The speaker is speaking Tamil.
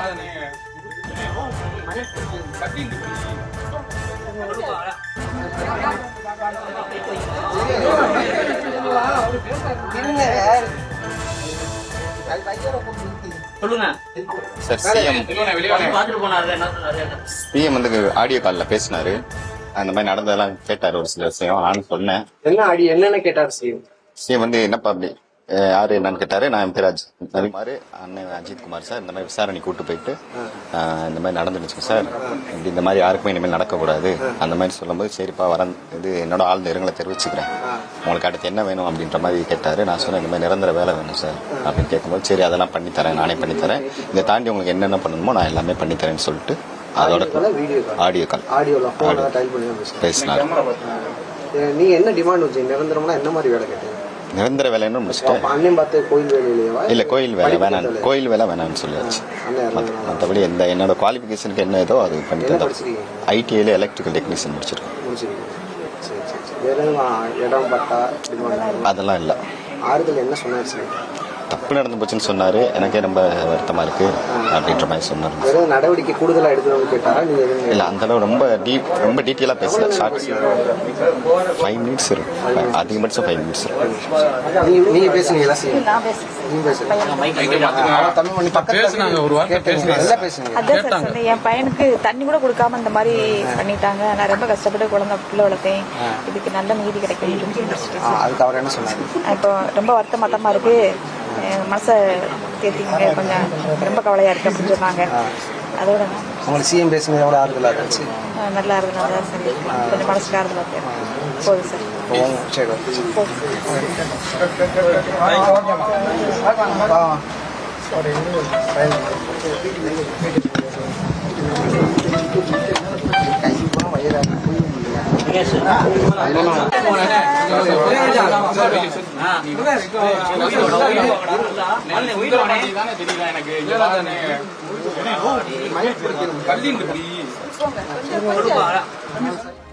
பிஎம் வந்து ஆடியோ கால்ல பேசினாரு. அந்த மாதிரி நடந்ததெல்லாம் கேட்டாரு. ஒரு சில விஷயம் நானும் சொன்னேன். என்னென்ன கேட்டாரு சிஎம் வந்து என்னப்பா அப்படி யாரு என்னன்னு கேட்டாரு. நான் எம்பிராஜ் மாதிரி அண்ணன் அஜித் குமார் சார் இந்த மாதிரி விசாரணை கூட்டு போயிட்டு இந்த மாதிரி நடந்துடுச்சு சார், இப்படி இந்த மாதிரி யாருக்குமே இனிமேல் நடக்கக்கூடாது அந்த மாதிரி சொல்லும்போது சரிப்பா வரேன், இது என்னோட ஆழ்ந்த இரங்கலை தெரிவிச்சுக்கிறேன், உங்களுக்கு அடுத்து என்ன வேணும் அப்படின்ற மாதிரி கேட்டாரு. நான் சொன்னேன் இந்த மாதிரி நிரந்தர வேலை வேணும் சார் அப்படின்னு கேட்கும்போது சரி அதெல்லாம் பண்ணித்தரேன், நானே பண்ணித்தரேன், இதை தாண்டி உங்களுக்கு என்னென்ன பண்ணணுமோ நான் எல்லாமே பண்ணித்தரேன்னு சொல்லிட்டு அதோட ஆடியோ கால் பேசினாரு. நீங்க என்ன டிமாண்ட் வச்சீங்க? நிரந்தரம்னா என்ன மாதிரி வேலை கேட்டீங்க? நிரந்தர வேலைன்னு முடிச்சுட்டேன். அண்ணன் பார்த்து கோயில் வேலையிலேயே இல்ல கோயில் வேலை வேணாம், கோயில் வேலை வேணாம்னு சொல்லியாச்சு. மற்றபடி எந்த என்னோட குவாலிஃபிகேஷனுக்கு என்ன ஏதோ அது பண்ணி தந்தேன். ஐடிஐல எலக்ட்ரிக்கல் டெக்னீஷியன் முடிச்சிருக்கேன். அதெல்லாம் இல்லை. ஆறுதல் என்ன சொன்னாரு? தப்பு நடந்து போச்சுன்னு சொன்னாரு. எனக்கே ரொம்ப வருத்தமா இருக்கு அப்படின்ற மாதிரி சொன்னாரு. நடவடிக்கை கூடுதலா எடுக்கணும்னு கேட்டாரா? இல்ல அந்த அளவு ரொம்ப டீட்டெயிலா பேசல. ஷார்ட் 5 மினிட்ஸ் இருக்கும், அதிகபட்சம் 5 மினிட்ஸ் இருக்கும். நீங்க பேசுனீங்களா? என் பையனுக்கு தண்ணி கூட கொடுக்காம இந்த மாதிரி பண்ணிட்டாங்க. நான் ரொம்ப கஷ்டப்பட்டு குழந்தை பிள்ளை வளர்த்தேன், இதுக்கு நல்ல நீதி கிடைக்கும். இப்போ ரொம்ப வருத்தமா இருக்கு, மனசை தேர்த்திங்க, கொஞ்சம் ரொம்ப கவலையா இருக்கு அப்படின்னு சொன்னாங்க. அதோட உங்களுக்கு சிஎம் பேசுனது எவ்வளோ ஆறுதலாக இருந்துச்சு? நல்லா ஆறுதலாக தான் சார், கொஞ்சம் மனசுக்கு ஆறுதலாக இருக்கு. போதும் சார். எனக்கு